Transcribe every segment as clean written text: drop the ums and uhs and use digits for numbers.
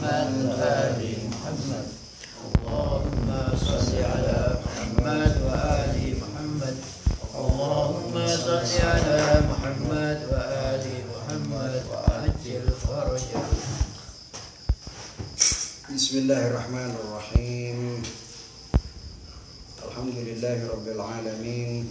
محمد وآل محمد اللهم صل على محمد وآل محمد اللهم صل على محمد وآل محمد وعجل فرجه. Bismillahirrahmanirrahim. Alhamdulillahirabbil alamin.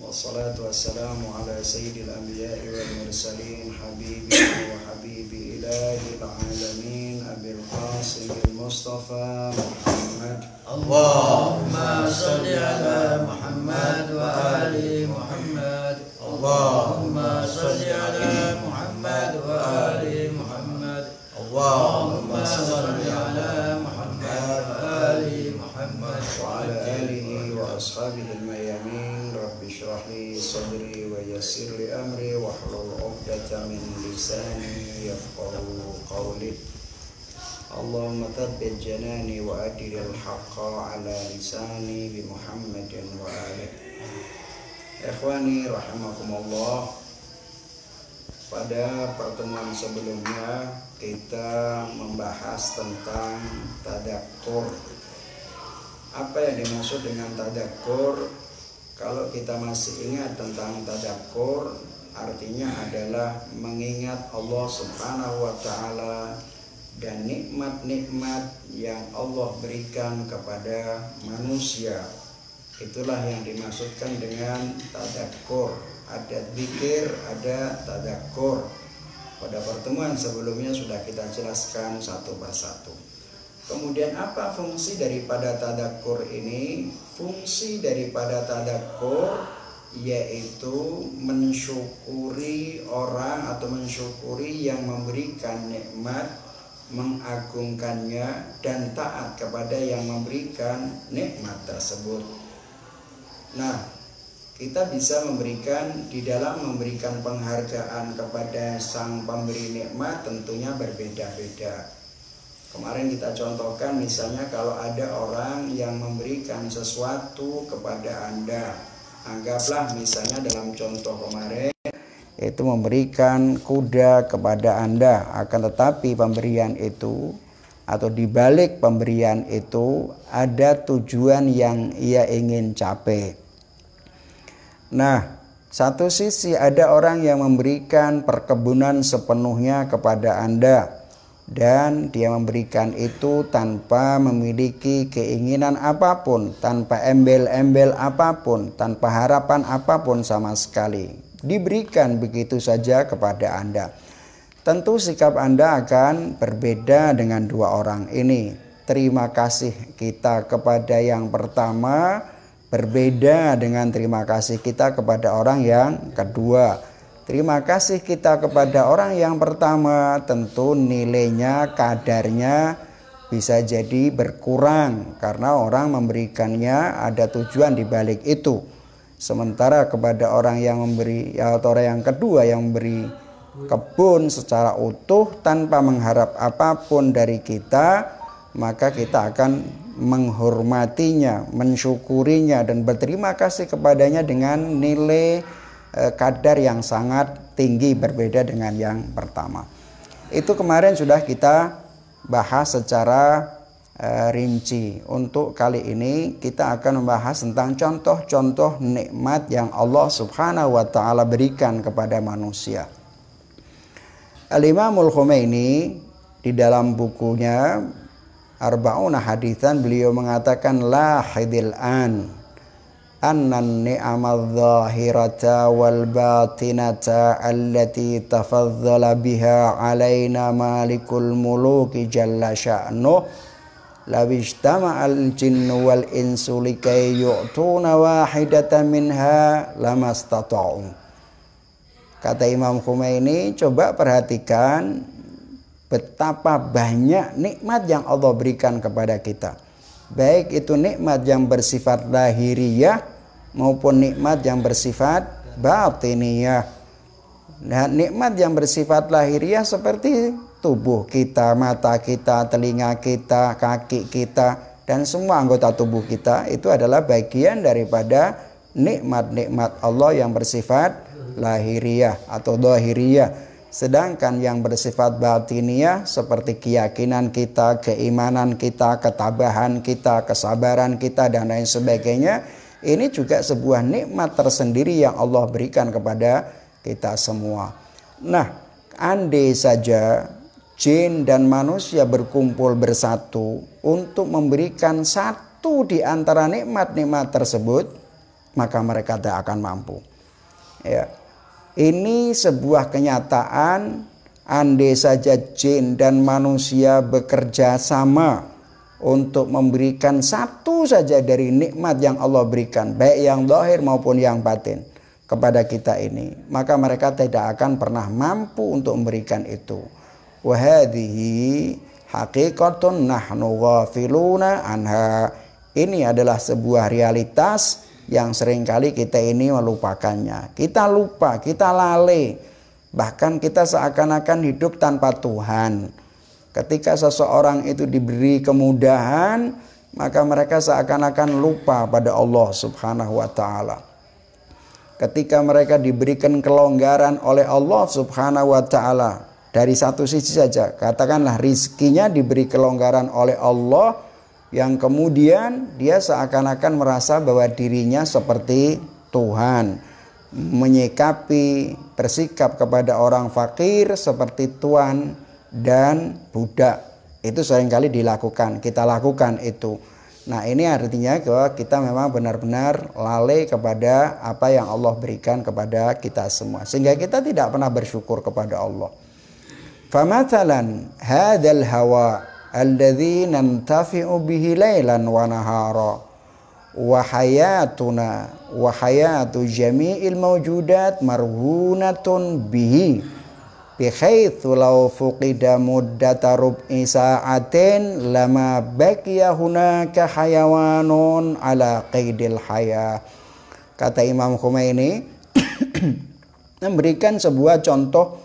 Wassalatu wassalamu ala sayyidil anbiya'i wal mursalin habibina wa habibi ilahil alamin Abil Qasim Mustafa Muhammad. Allahumma salli ala Muhammad wa ali Muhammad. Allahumma salli ala Muhammad wa ali Muhammad. Allahumma salli ala Muhammad wa ali Muhammad Wa ala alihi wa ashabihi al-mayamin. Rabbi shrah li sadri wa yassir li amri wahlul 'uqdatam min lisani yafqahu qawli. Allahumma thabbit janani wa adil al-haqqa ala lisani bi Muhammadin wa alihi. Ikhwani rahimakumullah. Pada pertemuan sebelumnya kita membahas tentang tadakkur. Apa yang dimaksud dengan tadakkur? Kalau kita masih ingat tentang tadakkur, artinya adalah mengingat Allah Subhanahu wa ta'ala dan nikmat-nikmat yang Allah berikan kepada manusia. Itulah yang dimaksudkan dengan tadakkur. Ada zikir, ada tadakkur. Pada pertemuan sebelumnya sudah kita jelaskan satu persatu. Kemudian apa fungsi daripada tadakkur ini? Fungsi daripada tadakkur yaitu mensyukuri orang atau mensyukuri yang memberikan nikmat, mengagungkannya dan taat kepada yang memberikan nikmat tersebut. Nah, kita bisa memberikan, di dalam memberikan penghargaan kepada sang pemberi nikmat tentunya berbeda-beda. Kemarin kita contohkan misalnya kalau ada orang yang memberikan sesuatu kepada Anda. Anggaplah misalnya dalam contoh kemarin yaitu memberikan kuda kepada Anda. Akan tetapi pemberian itu atau dibalik pemberian itu ada tujuan yang ia ingin capai. Nah, satu sisi ada orang yang memberikan perkebunan sepenuhnya kepada Anda dan dia memberikan itu tanpa memiliki keinginan apapun, tanpa embel-embel apapun, tanpa harapan apapun sama sekali. Diberikan begitu saja kepada Anda. Tentu sikap Anda akan berbeda dengan dua orang ini. Terima kasih kita kepada yang pertama berbeda dengan terima kasih kita kepada orang yang kedua. Terima kasih kita kepada orang yang pertama tentu nilainya, kadarnya bisa jadi berkurang karena orang memberikannya ada tujuan di balik itu. Sementara kepada orang yang memberi atau orang yang kedua yang memberi kebun secara utuh tanpa mengharap apapun dari kita, maka kita akan menghormatinya, mensyukurinya dan berterima kasih kepadanya dengan nilai kadar yang sangat tinggi berbeda dengan yang pertama. Itu kemarin sudah kita bahas secara rinci. Untuk kali ini kita akan membahas tentang contoh-contoh nikmat yang Allah Subhanahu wa ta'ala berikan kepada manusia. Al-Imamul Khomeini di dalam bukunya Arba'una Haditsan beliau mengatakan lahidil an annan ni'amadz zahirata wal batinata allati tafaddala biha alaina malikul muluki jalla sya'nuh law ijtama'al jinnu wal insu likay yu'tuna wahidatan minha lamastata'u. Kata Imam Khomeini, coba perhatikan betapa banyak nikmat yang Allah berikan kepada kita. Baik itu nikmat yang bersifat lahiriah maupun nikmat yang bersifat batiniyah. Nah, nikmat yang bersifat lahiriah seperti tubuh kita, mata kita, telinga kita, kaki kita, dan semua anggota tubuh kita itu adalah bagian daripada nikmat-nikmat Allah yang bersifat lahiriah atau dhahiriyah. Sedangkan yang bersifat batiniah seperti keyakinan kita, keimanan kita, ketabahan kita, kesabaran kita, dan lain sebagainya, ini juga sebuah nikmat tersendiri yang Allah berikan kepada kita semua. Nah, andai saja jin dan manusia berkumpul bersatu untuk memberikan satu di antara nikmat-nikmat tersebut, maka mereka tidak akan mampu. Ya. Ini sebuah kenyataan, andai saja jin dan manusia bekerja sama untuk memberikan satu saja dari nikmat yang Allah berikan, baik yang zahir maupun yang batin kepada kita ini, maka mereka tidak akan pernah mampu untuk memberikan itu. Wa hadhihi haqiqatun nahnu ghafiluna anha. Ini adalah sebuah realitas yang seringkali kita ini melupakannya. Kita lupa, kita lalai. Bahkan kita seakan-akan hidup tanpa Tuhan. Ketika seseorang itu diberi kemudahan, maka mereka seakan-akan lupa pada Allah Subhanahu wa ta'ala. Ketika mereka diberikan kelonggaran oleh Allah Subhanahu wa ta'ala, dari satu sisi saja, katakanlah rizkinya diberi kelonggaran oleh Allah, yang kemudian dia seakan-akan merasa bahwa dirinya seperti Tuhan, menyikapi, bersikap kepada orang fakir seperti tuan dan budak. Itu seringkali dilakukan, kita lakukan itu. Nah, ini artinya bahwa kita memang benar-benar lalai kepada apa yang Allah berikan kepada kita semua, sehingga kita tidak pernah bersyukur kepada Allah. Famathalan hadzal hawa alladzi nantafi'u bihi lailan wa nahara wa hayatuna wa hayatu jami'il mawjudat marhunatun bihi bihaitsu law fuqida muddata rub'i sa'atin lama baqiya hunaka hayawanun ala qaidil haya. Kata Imam Khomeini memberikan sebuah contoh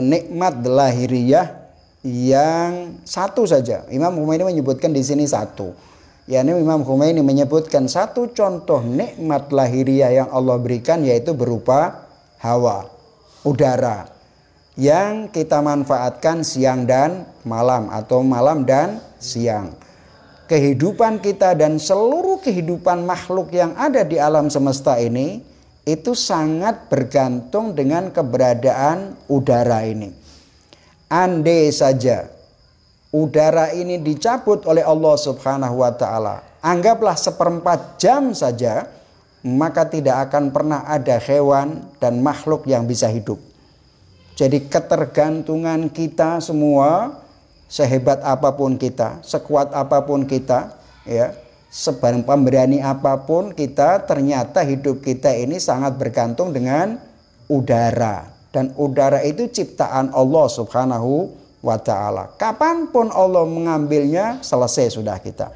nikmat lahiriah yang satu saja. Imam Khomeini menyebutkan di sini satu. yakni Imam Khomeini menyebutkan satu contoh nikmat lahiriah yang Allah berikan, yaitu berupa hawa, udara, yang kita manfaatkan siang dan malam atau malam dan siang. Kehidupan kita dan seluruh kehidupan makhluk yang ada di alam semesta ini itu sangat bergantung dengan keberadaan udara ini. Andai saja udara ini dicabut oleh Allah Subhanahu wa ta'ala, anggaplah 1/4 jam saja, maka tidak akan pernah ada hewan dan makhluk yang bisa hidup. Jadi ketergantungan kita semua, sehebat apapun kita, sekuat apapun kita, ya, pemberani apapun kita, ternyata hidup kita ini sangat bergantung dengan udara. Dan udara itu ciptaan Allah Subhanahu wa ta'ala. Kapanpun Allah mengambilnya, selesai sudah kita.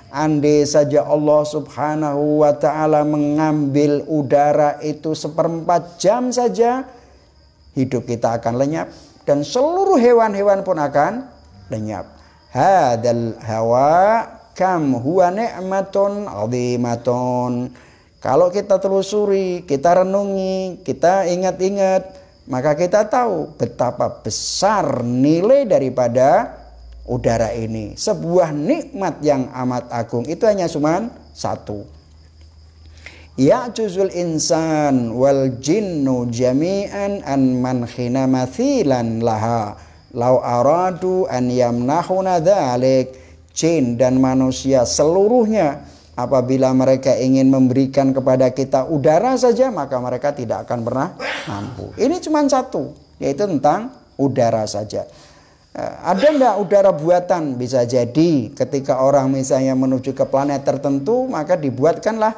Andai saja Allah Subhanahu wa ta'ala mengambil udara itu 1/4 jam saja, hidup kita akan lenyap dan seluruh hewan-hewan pun akan lenyap. Hadal hawa kam huwa ni'matun 'azimatun. Kalau kita telusuri, kita renungi, kita ingat-ingat, maka kita tahu betapa besar nilai daripada udara ini. Sebuah nikmat yang amat agung. Itu hanya cuman satu. Ya'juzul insan wal jinnu jami'an an mankhina mathilan laha law aradu an yamnahuna dhalik. Jin dan manusia seluruhnya, apabila mereka ingin memberikan kepada kita udara saja, maka mereka tidak akan pernah mampu. Ini cuma satu, yaitu tentang udara saja. Ada enggak udara buatan? Bisa jadi ketika orang misalnya menuju ke planet tertentu, maka dibuatkanlah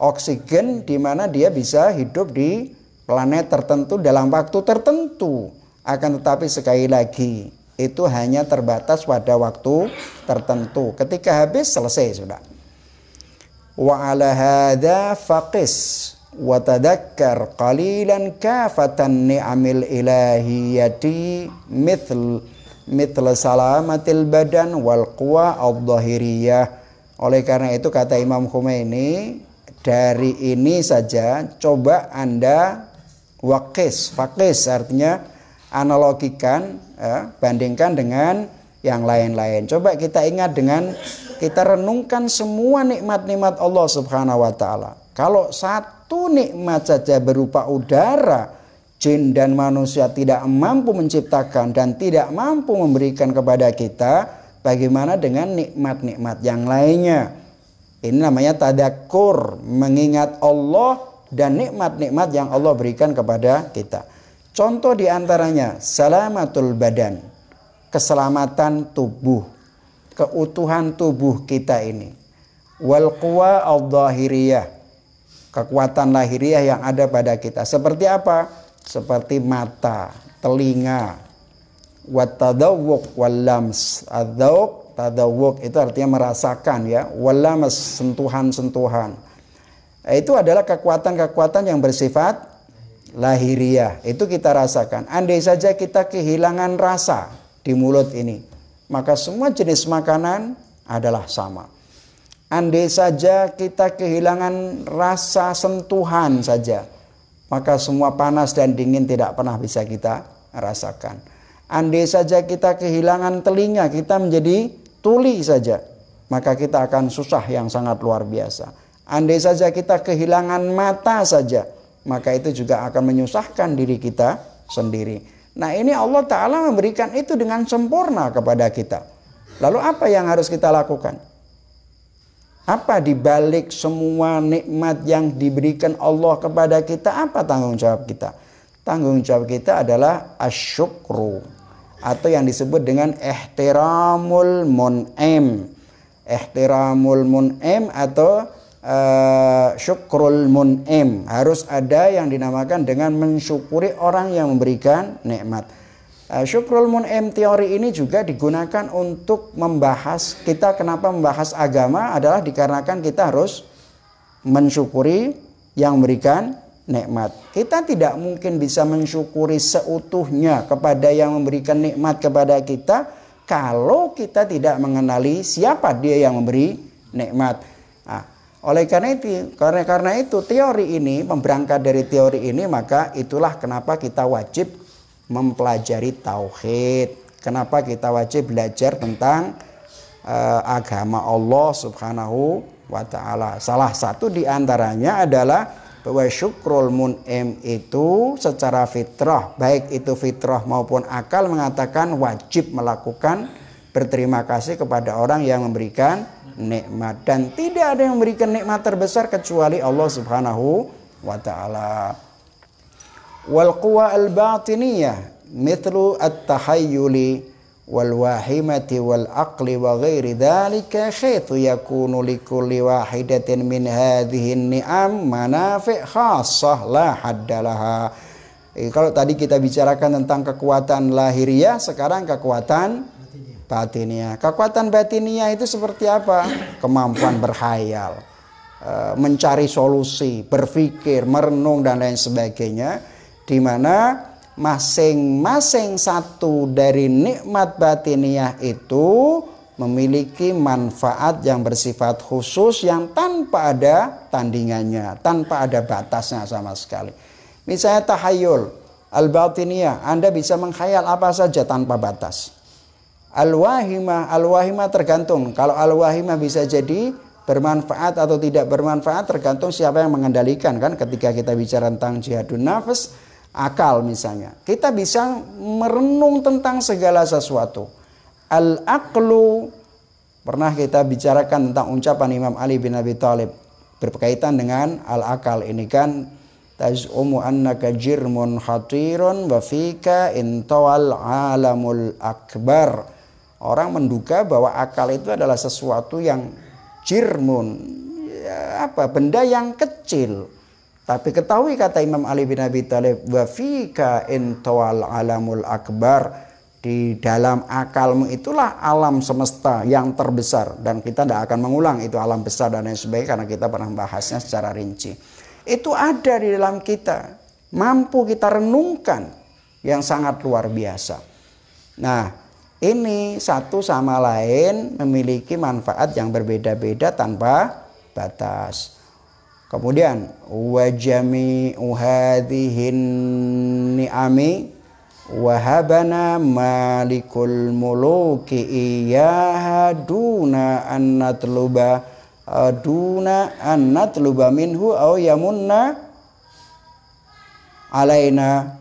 oksigen, di mana dia bisa hidup di planet tertentu dalam waktu tertentu. Akan tetapi sekali lagi, itu hanya terbatas pada waktu tertentu. Ketika habis, selesai sudah. Wa ala hadza faqis wa tadakkar qalilan kafatan ni'amil ilahiyati mithl salamatil badan wal quwa adh-dhahiriyah. Oleh karena itu kata Imam Khomeini, dari ini saja coba Anda Waqis, faqis artinya analogikan, bandingkan dengan yang lain-lain. Coba kita ingat dengan kita renungkan semua nikmat-nikmat Allah Subhanahu wa taala. Kalau satu nikmat saja berupa udara, jin dan manusia tidak mampu menciptakan dan tidak mampu memberikan kepada kita, bagaimana dengan nikmat-nikmat yang lainnya? Ini namanya tadakkur, mengingat Allah dan nikmat-nikmat yang Allah berikan kepada kita. Contoh diantaranya salamatul badan, keselamatan tubuh, keutuhan tubuh kita ini. Wal quwa al-dhahiriyah, kekuatan lahiriah yang ada pada kita. Seperti apa? Seperti mata, telinga. Wat tadawwuq wal lams. Ad-dzauq, tadawwuq itu artinya merasakan ya. Wal lams, sentuhan-sentuhan. Itu adalah kekuatan-kekuatan yang bersifat lahiriah. Itu kita rasakan. Andai saja kita kehilangan rasa di mulut ini, maka semua jenis makanan adalah sama. Andai saja kita kehilangan rasa sentuhan saja, maka semua panas dan dingin tidak pernah bisa kita rasakan. Andai saja kita kehilangan telinga, kita menjadi tuli saja, maka kita akan susah yang sangat luar biasa. Andai saja kita kehilangan mata saja, maka itu juga akan menyusahkan diri kita sendiri. Nah, ini Allah Ta'ala memberikan itu dengan sempurna kepada kita. Lalu apa yang harus kita lakukan? Apa dibalik semua nikmat yang diberikan Allah kepada kita? Apa tanggung jawab kita? Tanggung jawab kita adalah asyukru, atau yang disebut dengan ihtiramul mun'im. Ihtiramul mun'im atau syukrul mun'im. Harus ada yang dinamakan dengan mensyukuri orang yang memberikan nikmat. Syukrul mun'im teori ini juga digunakan untuk membahas, kita kenapa membahas agama adalah dikarenakan kita harus mensyukuri yang memberikan nikmat. Kita tidak mungkin bisa mensyukuri seutuhnya kepada yang memberikan nikmat kepada kita kalau kita tidak mengenali siapa dia yang memberi nikmat. Oleh karena itu teori ini, berangkat dari teori ini, maka itulah kenapa kita wajib mempelajari tauhid. Kenapa kita wajib belajar tentang agama Allah Subhanahu wa taala. Salah satu di antaranya adalah bahwa syukrul mun'im itu secara fitrah, baik itu fitrah maupun akal, mengatakan wajib melakukan berterima kasih kepada orang yang memberikan nikmat, dan tidak ada yang memberikan nikmat terbesar kecuali Allah Subhanahu wa taala. Wal quwa al batiniyah mithlu at-tahayyuli wal wahimati wal aqli wa ghairi dzalika haitsu yakunu likulli wahidatin min hadhihi ni'am manafi' khassah la haddalaha. Kalau tadi kita bicarakan tentang kekuatan lahiriah, sekarang kekuatan batiniah. Kekuatan batiniah itu seperti apa? Kemampuan berkhayal, mencari solusi, berpikir, merenung dan lain sebagainya, di mana masing-masing satu dari nikmat batiniah itu memiliki manfaat yang bersifat khusus yang tanpa ada tandingannya, tanpa ada batasnya sama sekali. Misalnya tahayyul al-batiniyah, Anda bisa menghayal apa saja tanpa batas. Al-wahimah tergantung. Kalau al-wahimah bisa jadi bermanfaat atau tidak bermanfaat tergantung siapa yang mengendalikan, kan. Ketika kita bicara tentang jihadun nafas, akal misalnya, kita bisa merenung tentang segala sesuatu. Al-aqlu, pernah kita bicarakan tentang ucapan Imam Ali bin Abi Thalib berkaitan dengan al-akal ini, kan. Taz'umu annaka jirmun khatirun wa fika intawal alamul akbar. Orang menduga bahwa akal itu adalah sesuatu yang jirmun, benda yang kecil. Tapi ketahui, kata Imam Ali bin Abi Thalib, wa fika intawal alamul akbar, di dalam akalmu itulah alam semesta yang terbesar. Dan kita tidak akan mengulang itu alam besar dan lain sebagainya karena kita pernah membahasnya secara rinci. Itu ada di dalam kita, mampu kita renungkan, yang sangat luar biasa. Nah, ini satu sama lain memiliki manfaat yang berbeda-beda tanpa batas. Kemudian wa jami'u hadhihin ni'ami wahabana malikul muluki iyyaha duna an natluba minhu aw yamunna alaina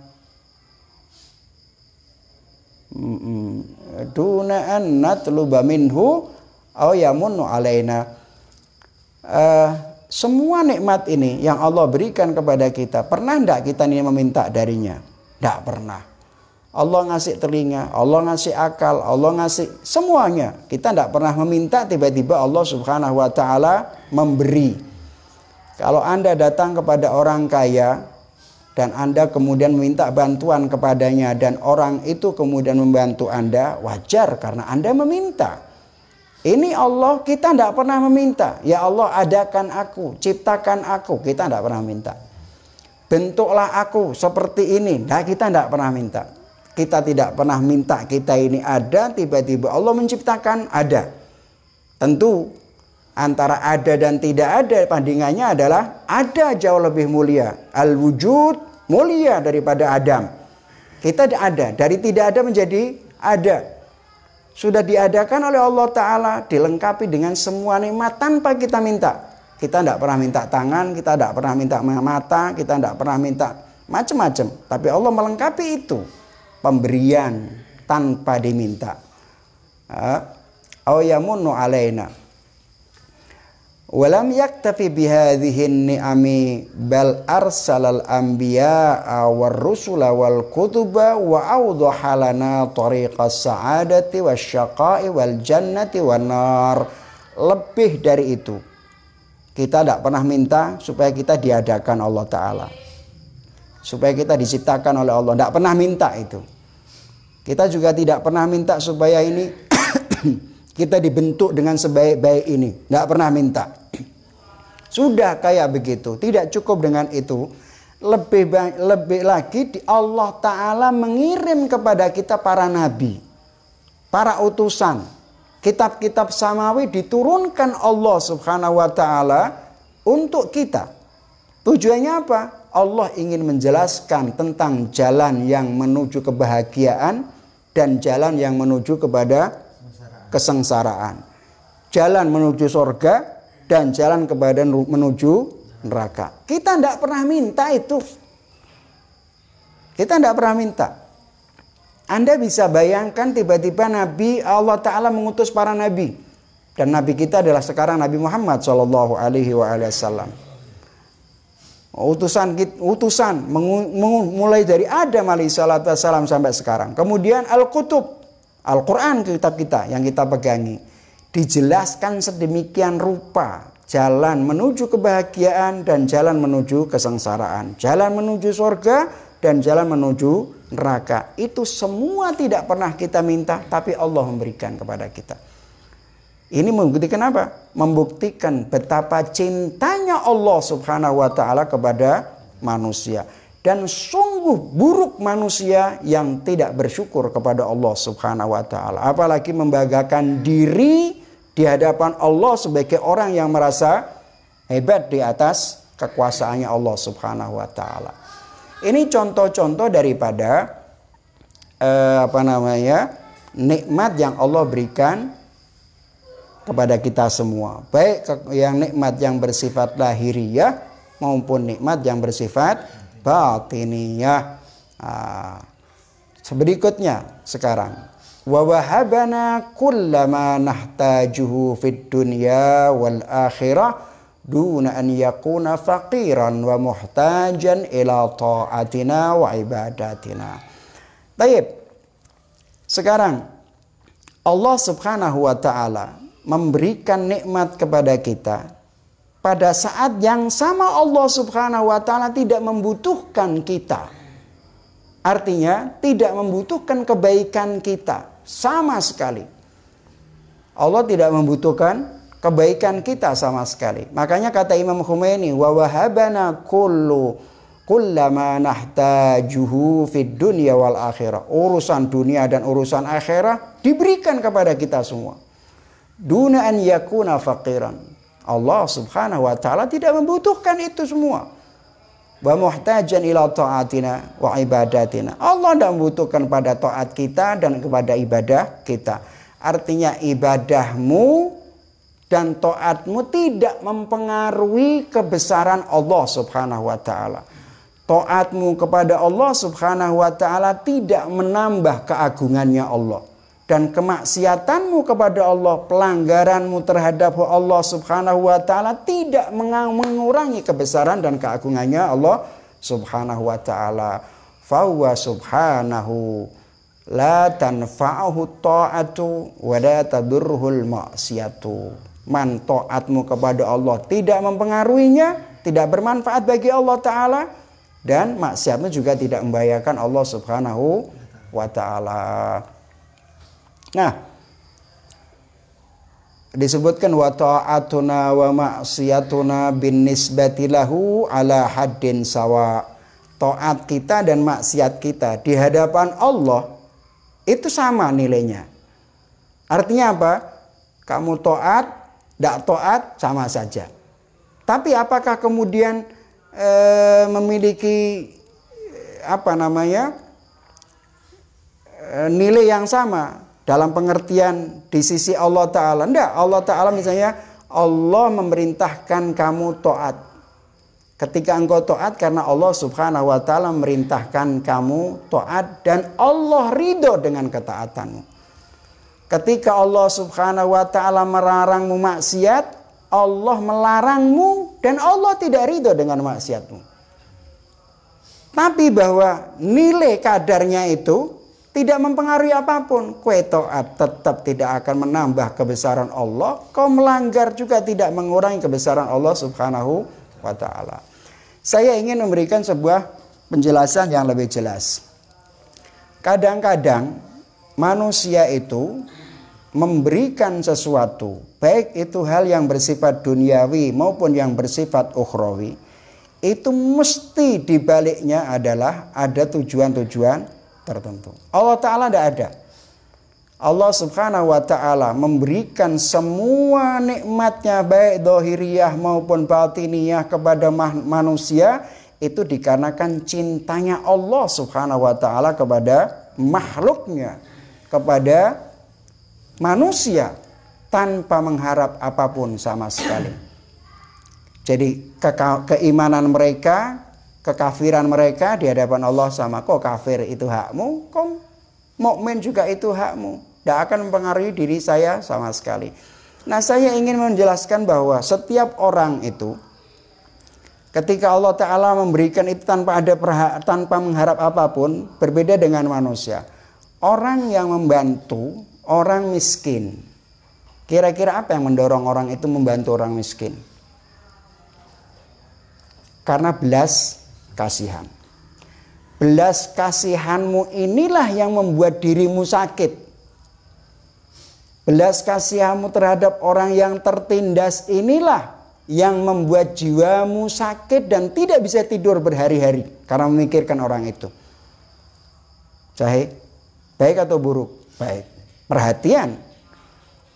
duna an natluba minhu aw yamunnu alaina. Semua nikmat ini yang Allah berikan kepada kita, pernah enggak kita ini meminta darinya? Enggak pernah. Allah ngasih telinga, Allah ngasih akal, Allah ngasih semuanya. Kita enggak pernah meminta, tiba-tiba Allah Subhanahu wa taala memberi. Kalau Anda datang kepada orang kaya dan Anda kemudian meminta bantuan kepadanya dan orang itu kemudian membantu Anda, wajar karena Anda meminta. Ini Allah, kita tidak pernah meminta. Ya Allah, adakan aku, ciptakan aku. Kita tidak pernah minta. Bentuklah aku seperti ini. Nah, kita tidak pernah minta. Kita tidak pernah minta kita ini ada, tiba-tiba Allah menciptakan ada. Tentu antara ada dan tidak ada, bandingannya adalah ada jauh lebih mulia. Al-wujud mulia daripada Adam. Kita ada, dari tidak ada menjadi ada. Sudah diadakan oleh Allah Ta'ala, dilengkapi dengan semua nikmat tanpa kita minta. Kita tidak pernah minta tangan, kita tidak pernah minta mata, kita tidak pernah minta macam-macam. Tapi Allah melengkapi itu, pemberian tanpa diminta. Aw yamunnu alaina. Walam yaktafi bihadhihin ni'ami bal arsalal anbiya'a war rusula wal kutuba wa awdaha lana tariqas sa'adati wasyaqa'i wal jannati wan nar. Lebih dari itu, kita tidak pernah minta supaya kita diadakan Allah Ta'ala, supaya kita diciptakan oleh Allah. Tidak pernah minta itu. Kita juga tidak pernah minta supaya ini kita dibentuk dengan sebaik-baik ini. Nggak pernah minta. Sudah kayak begitu. Tidak cukup dengan itu. Lebih lagi Allah Ta'ala mengirim kepada kita para nabi. Para utusan. Kitab-kitab samawi diturunkan Allah Subhanahu wa Ta'ala untuk kita. Tujuannya apa? Allah ingin menjelaskan tentang jalan yang menuju kebahagiaan dan jalan yang menuju kepada kesengsaraan. Jalan menuju surga dan jalan kepada menuju neraka. Kita tidak pernah minta itu. Kita tidak pernah minta. Anda bisa bayangkan tiba-tiba Nabi Allah Ta'ala mengutus para nabi. Dan nabi kita adalah sekarang Nabi Muhammad SAW. Utusan mulai dari Adam alaihissalam sampai sekarang. Kemudian Al-Kutub, Al-Quran, kitab kita yang kita pegangi, dijelaskan sedemikian rupa jalan menuju kebahagiaan dan jalan menuju kesengsaraan, jalan menuju surga dan jalan menuju neraka. Itu semua tidak pernah kita minta, tapi Allah memberikan kepada kita. Ini membuktikan apa? Membuktikan betapa cintanya Allah Subhanahu wa Ta'ala kepada manusia. Dan sungguh buruk manusia yang tidak bersyukur kepada Allah Subhanahu wa Ta'ala. Apalagi membanggakan diri di hadapan Allah sebagai orang yang merasa hebat di atas kekuasaannya Allah Subhanahu wa Ta'ala. Ini contoh-contoh daripada nikmat yang Allah berikan kepada kita semua. Baik yang nikmat yang bersifat lahiriah maupun nikmat yang bersifat batiniyah. Berikutnya sekarang, wa wahabana kullama nahtajuhu fid dunya wal akhirah duna an yakuna faqiran wa muhtajan ila ta'atina wa ibadatina. Baik. Sekarang Allah Subhanahu wa Ta'ala memberikan nikmat kepada kita pada saat yang sama Allah Subhanahu wa Ta'ala tidak membutuhkan kita. Artinya tidak membutuhkan kebaikan kita sama sekali. Allah tidak membutuhkan kebaikan kita sama sekali. Makanya kata Imam Khomeini, wa wahabana kullama nahtajuhu fid dunya wal akhirah. Urusan dunia dan urusan akhirat diberikan kepada kita semua. Duna an yakuna faqiran. Allah subhanahu wa ta'ala tidak membutuhkan itu semua. Wa muhtajan ila ta'atina wa ibadatina. Allah tidak membutuhkan pada taat kita dan kepada ibadah kita. Artinya ibadahmu dan taatmu tidak mempengaruhi kebesaran Allah subhanahu wa ta'ala. Taatmu kepada Allah subhanahu wa ta'ala tidak menambah keagungannya Allah. Dan kemaksiatanmu kepada Allah, pelanggaranmu terhadap Allah subhanahu wa ta'ala tidak mengurangi kebesaran dan keagungannya Allah subhanahu wa ta'ala. Fahuwa subhanahu la tanfa'uhu ta'atu wa la tadurruhul ma'siyatu. Man taatmu kepada Allah tidak mempengaruhinya, tidak bermanfaat bagi Allah ta'ala, dan maksiatmu juga tidak membahayakan Allah subhanahu wa ta'ala. Nah, disebutkan wa ta'atuna wa ma'siyatuna bin nisbati lahu ala haddin sawa. Taat kita dan maksiat kita di hadapan Allah itu sama nilainya. Artinya apa? Kamu taat, tidak taat sama saja. Tapi apakah kemudian memiliki nilai yang sama dalam pengertian di sisi Allah Ta'ala? Tidak. Allah Ta'ala misalnya Allah memerintahkan kamu taat. Ketika engkau taat karena Allah subhanahu wa ta'ala memerintahkan kamu taat dan Allah ridho dengan ketaatanmu. Ketika Allah subhanahu wa ta'ala melarangmu maksiat, Allah melarangmu dan Allah tidak ridho dengan maksiatmu. Tapi bahwa nilai kadarnya itu tidak mempengaruhi apapun. Kue taat tetap tidak akan menambah kebesaran Allah. Kau melanggar juga tidak mengurangi kebesaran Allah subhanahu wa ta'ala. Saya ingin memberikan sebuah penjelasan yang lebih jelas. Kadang-kadang manusia itu memberikan sesuatu, baik itu hal yang bersifat duniawi maupun yang bersifat ukhrawi, itu mesti dibaliknya adalah ada tujuan-tujuan tertentu. Allah Ta'ala tidak ada. Allah subhanahu wa ta'ala memberikan semua nikmatnya baik dohiriyah maupun batiniyah kepada manusia itu dikarenakan cintanya Allah subhanahu wa ta'ala kepada makhluknya, kepada manusia, tanpa mengharap apapun sama sekali. Jadi keimanan mereka, kekafiran mereka di hadapan Allah sama. Kok kafir itu hakmu, kok mukmin juga itu hakmu. Tidak akan mempengaruhi diri saya sama sekali. Nah, saya ingin menjelaskan bahwa setiap orang itu ketika Allah Ta'ala memberikan itu tanpa mengharap apapun, berbeda dengan manusia. Orang yang membantu orang miskin, kira-kira apa yang mendorong orang itu membantu orang miskin? Karena belas kasihan. Belas kasihanmu inilah yang membuat dirimu sakit. Belas kasihanmu terhadap orang yang tertindas inilah yang membuat jiwamu sakit dan tidak bisa tidur berhari-hari karena memikirkan orang itu. Sahih? Baik atau buruk? Baik.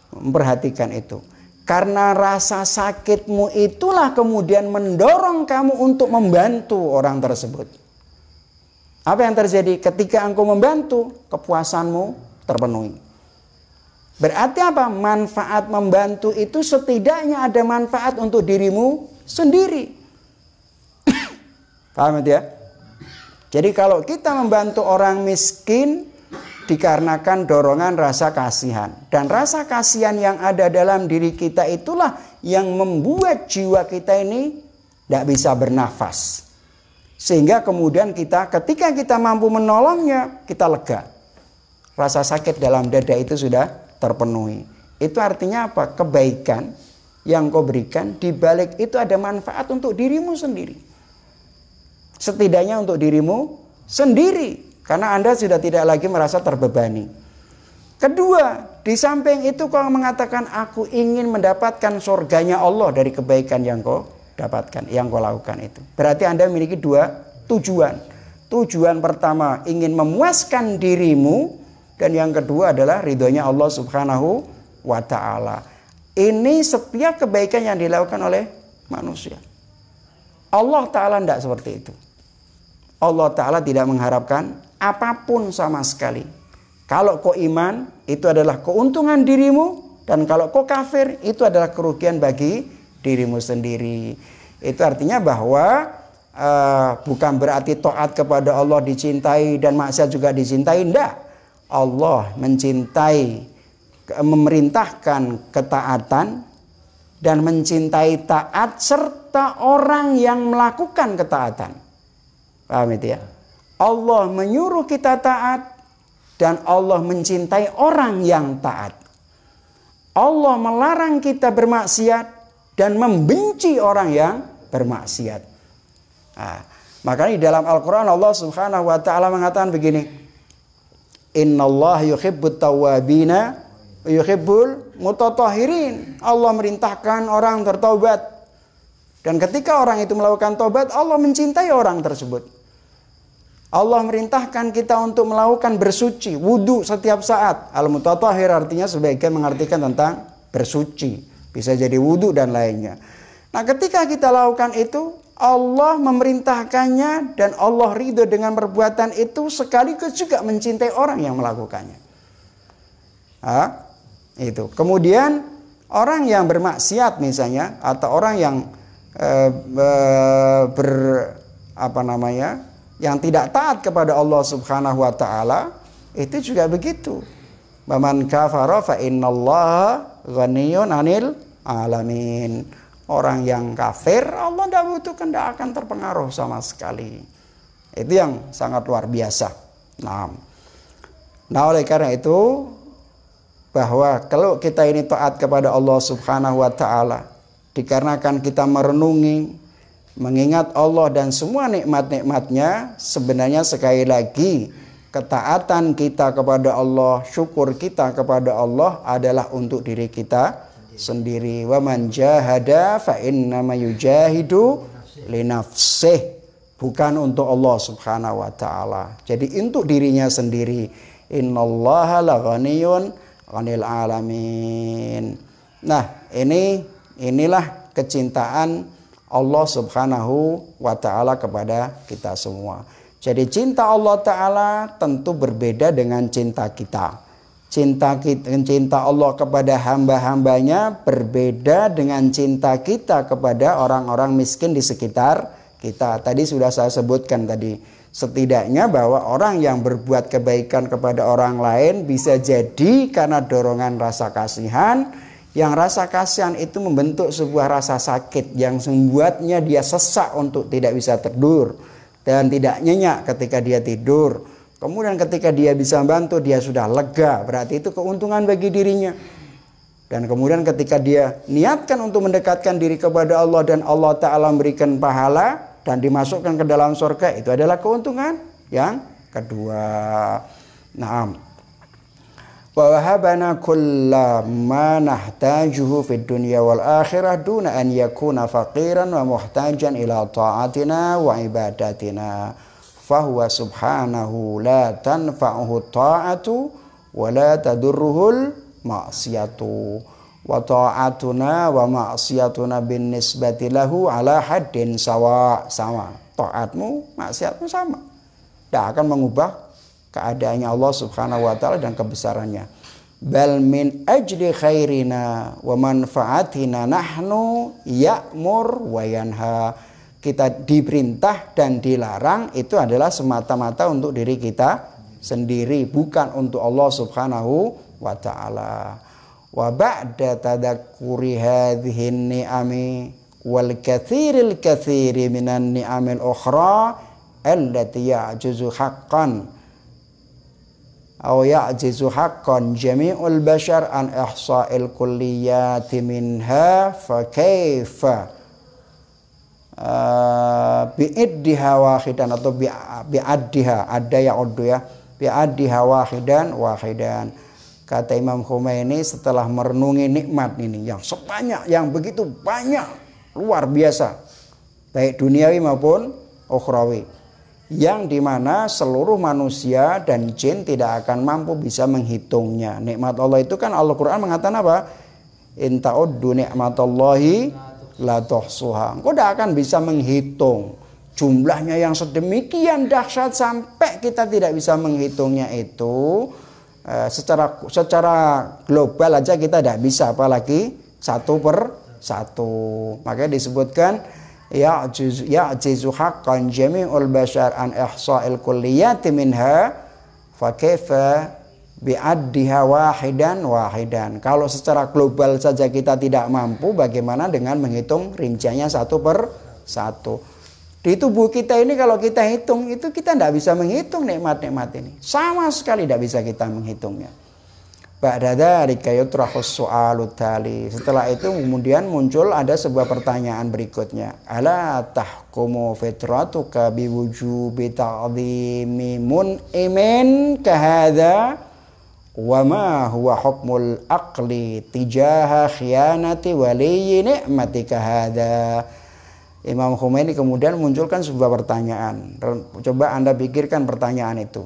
Memperhatikan itu. Karena rasa sakitmu itulah kemudian mendorong kamu untuk membantu orang tersebut. Apa yang terjadi ketika engkau membantu? Kepuasanmu terpenuhi. Berarti apa? Manfaat membantu itu setidaknya ada manfaat untuk dirimu sendiri. Paham ya? Jadi kalau kita membantu orang miskin dikarenakan dorongan rasa kasihan. Dan rasa kasihan yang ada dalam diri kita itulah yang membuat jiwa kita ini tidak bisa bernafas. Sehingga kemudian ketika kita mampu menolongnya, kita lega. Rasa sakit dalam dada itu sudah terpenuhi. Itu artinya apa? Kebaikan yang kau berikan, di balik itu ada manfaat untuk dirimu sendiri. Setidaknya untuk dirimu sendiri. Karena Anda sudah tidak lagi merasa terbebani. Kedua, di samping itu kau mengatakan aku ingin mendapatkan surganya Allah dari kebaikan yang kau dapatkan, yang kau lakukan itu. Berarti Anda memiliki dua tujuan. Tujuan pertama ingin memuaskan dirimu, dan yang kedua adalah ridhonya Allah subhanahu wa ta'ala. Ini setiap kebaikan yang dilakukan oleh manusia. Allah Ta'ala tidak seperti itu. Allah Ta'ala tidak mengharapkan apapun sama sekali. Kalau kau iman, itu adalah keuntungan dirimu. Dan kalau kau kafir, itu adalah kerugian bagi dirimu sendiri. Itu artinya bahwa bukan berarti taat kepada Allah dicintai dan maksiat juga dicintai. Tidak. Allah mencintai, memerintahkan ketaatan dan mencintai taat serta orang yang melakukan ketaatan. Paham itu ya? Allah menyuruh kita taat dan Allah mencintai orang yang taat. Allah melarang kita bermaksiat dan membenci orang yang bermaksiat. Nah, makanya di dalam Al-Quran Allah Subhanahu wa ta'ala mengatakan begini, Innallaha yuhibbut tawwabina yuhibbul mutatahhirin. Allah merintahkan orang bertaubat. Dan ketika orang itu melakukan taubat, Allah mencintai orang tersebut. Allah merintahkan kita untuk melakukan bersuci, wudu setiap saat. Al-mutatahhir artinya sebagian mengartikan tentang bersuci. Bisa jadi wudu dan lainnya. Nah, ketika kita lakukan itu, Allah memerintahkannya dan Allah ridho dengan perbuatan itu, sekaligus juga mencintai orang yang melakukannya. Itu. Kemudian orang yang bermaksiat misalnya, atau orang yang yang tidak taat kepada Allah Subhanahu wa taala, itu juga begitu. Waman kafara fa innallaha ghaniyun 'anil alamin. Orang yang kafir Allah tidak butuhkan, tidak akan terpengaruh sama sekali. Itu yang sangat luar biasa. Nah, oleh karena itu, bahwa kalau kita ini taat kepada Allah Subhanahu wa taala, dikarenakan kita merenungi, mengingat Allah dan semua nikmat-nikmatnya, sebenarnya sekali lagi ketaatan kita kepada Allah, syukur kita kepada Allah adalah untuk diri kita sendiri. Wa man jahada fa innama yujahidu li nafsih, bukan untuk Allah Subhanahu wa taala. Jadi untuk dirinya sendiri. Innallaha laghaniyun 'anil alamin. Nah, inilah kecintaan Allah Subhanahu wa ta'ala kepada kita semua. Jadi cinta Allah Ta'ala tentu berbeda dengan cinta kita. Cinta Allah kepada hamba-hambanya berbeda dengan cinta kita kepada orang-orang miskin di sekitar kita. Tadi sudah saya sebutkan tadi. Setidaknya bahwa orang yang berbuat kebaikan kepada orang lain bisa jadi karena dorongan rasa kasihan. Yang rasa kasihan itu membentuk sebuah rasa sakit yang membuatnya dia sesak untuk tidak bisa tidur dan tidak nyenyak ketika dia tidur. Kemudian ketika dia bisa membantu, dia sudah lega, berarti itu keuntungan bagi dirinya. Dan kemudian ketika dia niatkan untuk mendekatkan diri kepada Allah dan Allah Ta'ala memberikan pahala dan dimasukkan ke dalam surga, itu adalah keuntungan yang kedua. Nah, wa wahabana kulla ma nahtajuhu fid dunya wal akhirah duna an yakuna faqiran wa muhtajan ila ta'atina wa ibadatina. Fahuwa subhanahu la tanfa'uhu ta'atu wa la tadurruhul ma'siyatu. Wa ta'atuna wa ma'siyatuna bin nisbati lahu ala haddin sama. Taatmu, maksiatmu sama. Tidak akan mengubah keadaannya Allah Subhanahu wa ta'ala dan kebesarannya. Bal min ajli khairina wa manfaatina nahnu ya'mur wa yanha. Kita diperintah dan dilarang itu adalah semata-mata untuk diri kita sendiri, bukan untuk Allah Subhanahu wa ta'ala. Wa ba'da tadakkuri hadhihi ni'ami wal kathiril kathiri minan ni'amil ukhra allati ya'juzu haqqan aw ya'jizu haqqan jami'ul bashar an ihsa'il kulliyati minha fa kaifa bi'iddiha wahidan atau bi'addiha ada ya'uddu ya bi'addiha wahidan. Kata Imam Khomeini setelah merenungi nikmat ini yang sebanyak, yang begitu banyak, luar biasa, baik duniawi maupun ukhrawi, yang dimana seluruh manusia dan jin tidak akan mampu bisa menghitungnya. Nikmat Allah itu kan Al-Quran mengatakan apa? In ta'uddu ni'matallahi la tuhsuha. Engkau tidak akan bisa menghitung jumlahnya yang sedemikian dahsyat sampai kita tidak bisa menghitungnya itu. Secara global aja kita tidak bisa, apalagi satu per satu. Makanya disebutkan ya'jizu haqqan jami'ul bashar an ihsa'il kulliyati minha fa kaifa bi'addiha wahidan. Kalau secara global saja kita tidak mampu, bagaimana dengan menghitung rinciannya satu per satu. Di tubuh kita ini kalau kita hitung, itu kita tidak bisa menghitung nikmat-nikmat ini. Sama sekali tidak bisa kita menghitungnya. Ba'da dzalika yutrahus su'alut tali. Setelah itu kemudian muncul ada sebuah pertanyaan berikutnya. Ala tahkumu fitratuka biwujubi ta'dhimi mun'imin kahadha wa ma huwa hukmul aqli tijaha khiyanati waliyyi ni'matika hadha. Imam Khomeini kemudian munculkan sebuah pertanyaan. Coba Anda pikirkan pertanyaan itu.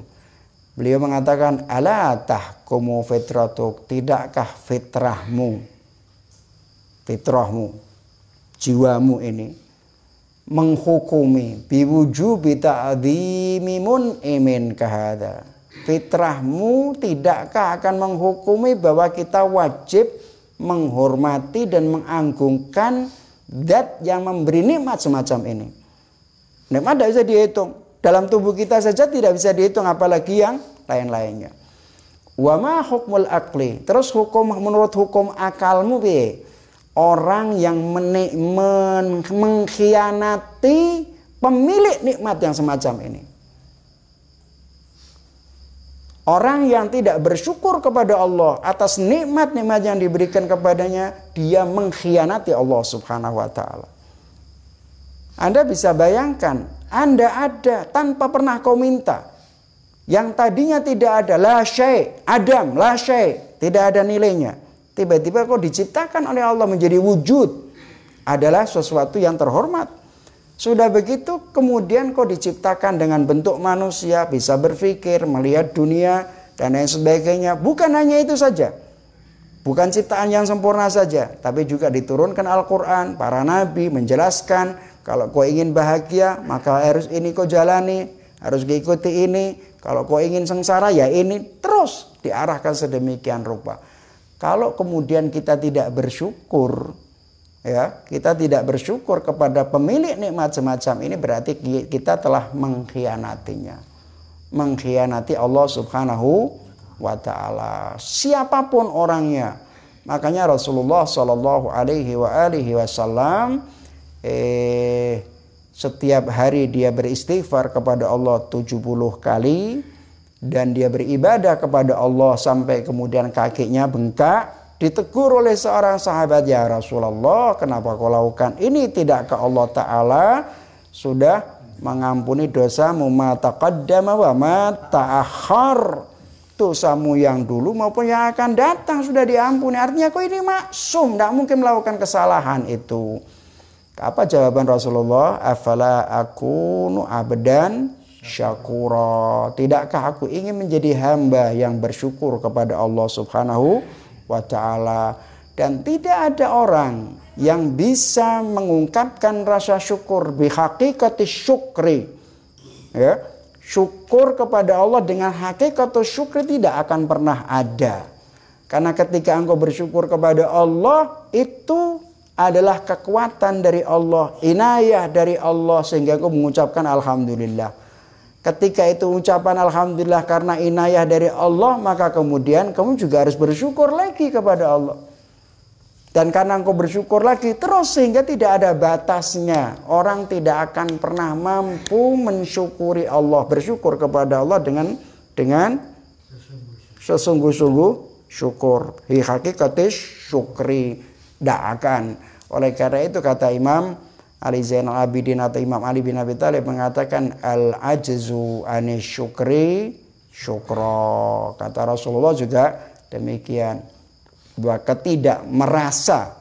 Beliau mengatakan, ala tahkumu fitratuk, tidakkah fitrahmu, jiwamu ini menghukumi biwujubi ta'dhimi mun'imin kahadha. Fitrahmu tidakkah akan menghukumi bahwa kita wajib menghormati dan menganggungkan zat yang memberi nikmat semacam ini. Nikmat tidak bisa dihitung. Dalam tubuh kita saja tidak bisa dihitung, apalagi yang lain-lainnya. Wa ma hukmul aqli. Terus menurut hukum akalmu be, orang yang mengkhianati pemilik nikmat yang semacam ini. Orang yang tidak bersyukur kepada Allah atas nikmat-nikmat yang diberikan kepadanya, dia mengkhianati Allah Subhanahu wa ta'ala. Anda bisa bayangkan, Anda ada tanpa pernah kau minta. Yang tadinya tidak ada, la syai', adam, la syai', tidak ada nilainya. Tiba-tiba kau diciptakan oleh Allah menjadi wujud. Adalah sesuatu yang terhormat. Sudah begitu kemudian kau diciptakan dengan bentuk manusia, bisa berpikir, melihat dunia dan lain sebagainya. Bukan hanya itu saja. Bukan ciptaan yang sempurna saja, tapi juga diturunkan Al-Quran, para nabi menjelaskan kalau kau ingin bahagia maka harus ini kau jalani, harus diikuti ini. Kalau kau ingin sengsara ya ini, terus diarahkan sedemikian rupa. Kalau kemudian kita tidak bersyukur, ya, kita tidak bersyukur kepada pemilik nikmat semacam ini, berarti kita telah mengkhianatinya. Mengkhianati Allah Subhanahu wa ta'ala. Siapapun orangnya. Makanya Rasulullah sallallahu alaihi wasallam setiap hari dia beristighfar kepada Allah 70 kali dan dia beribadah kepada Allah sampai kemudian kakinya bengkak. Ditegur oleh seorang sahabat, ya Rasulullah, kenapa kau lakukan ini? Tidakkah Allah Ta'ala sudah mengampuni dosamu ma taqaddama wa ma ta'akhkhar? Dosamu yang dulu maupun yang akan datang sudah diampuni. Artinya kau ini maksum, tidak mungkin melakukan kesalahan itu. Apa jawaban Rasulullah? Afala akunu abdan syakura. Tidakkah aku ingin menjadi hamba yang bersyukur kepada Allah Subhanahu wa ta'ala. Dan tidak ada orang yang bisa mengungkapkan rasa syukur bihaqiqati syukri, ya, syukur kepada Allah dengan hakikat syukri tidak akan pernah ada. Karena ketika engkau bersyukur kepada Allah, itu adalah kekuatan dari Allah, inayah dari Allah, sehingga engkau mengucapkan alhamdulillah. Ketika itu ucapan alhamdulillah karena inayah dari Allah, maka kemudian kamu juga harus bersyukur lagi kepada Allah. Dan karena engkau bersyukur lagi terus sehingga tidak ada batasnya. Orang tidak akan pernah mampu mensyukuri Allah, bersyukur kepada Allah dengan sesungguh-sungguh syukur. Hi hakikatis syukri. Tidak akan. Oleh karena itu kata Imam Ali Zainal Abidin atau Imam Ali bin Abi Thalib mengatakan al-ajzu anis syukri syukra. Kata Rasulullah juga demikian. Bahwa ketidak merasa,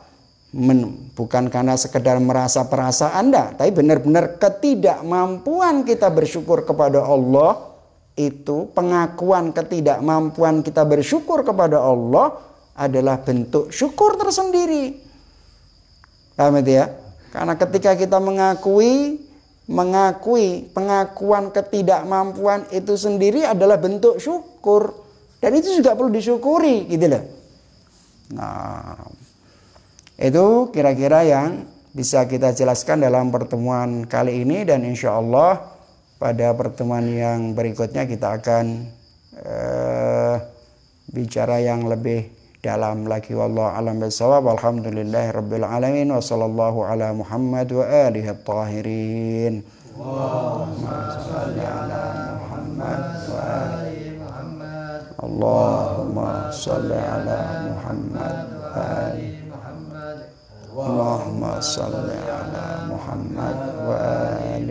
bukan karena sekedar merasa perasaan Anda, tapi benar-benar ketidakmampuan kita bersyukur kepada Allah, itu pengakuan ketidakmampuan kita bersyukur kepada Allah, adalah bentuk syukur tersendiri. Paham itu ya? Karena ketika kita mengakui pengakuan ketidakmampuan itu sendiri adalah bentuk syukur, dan itu juga perlu disyukuri gitu loh. Nah, itu kira-kira yang bisa kita jelaskan dalam pertemuan kali ini, dan insya Allah pada pertemuan yang berikutnya kita akan bicara yang lebih dalam lagi. Wallahu a'lam bishawab. Alhamdulillahirabbil alamin wa sallallahu ala Muhammad wa alihi at-tahirin. Allahumma shalli ala Muhammad wa ali Muhammad. Allahumma shalli ala Muhammad wa ali Muhammad. Allahumma shalli ala Muhammad wa ali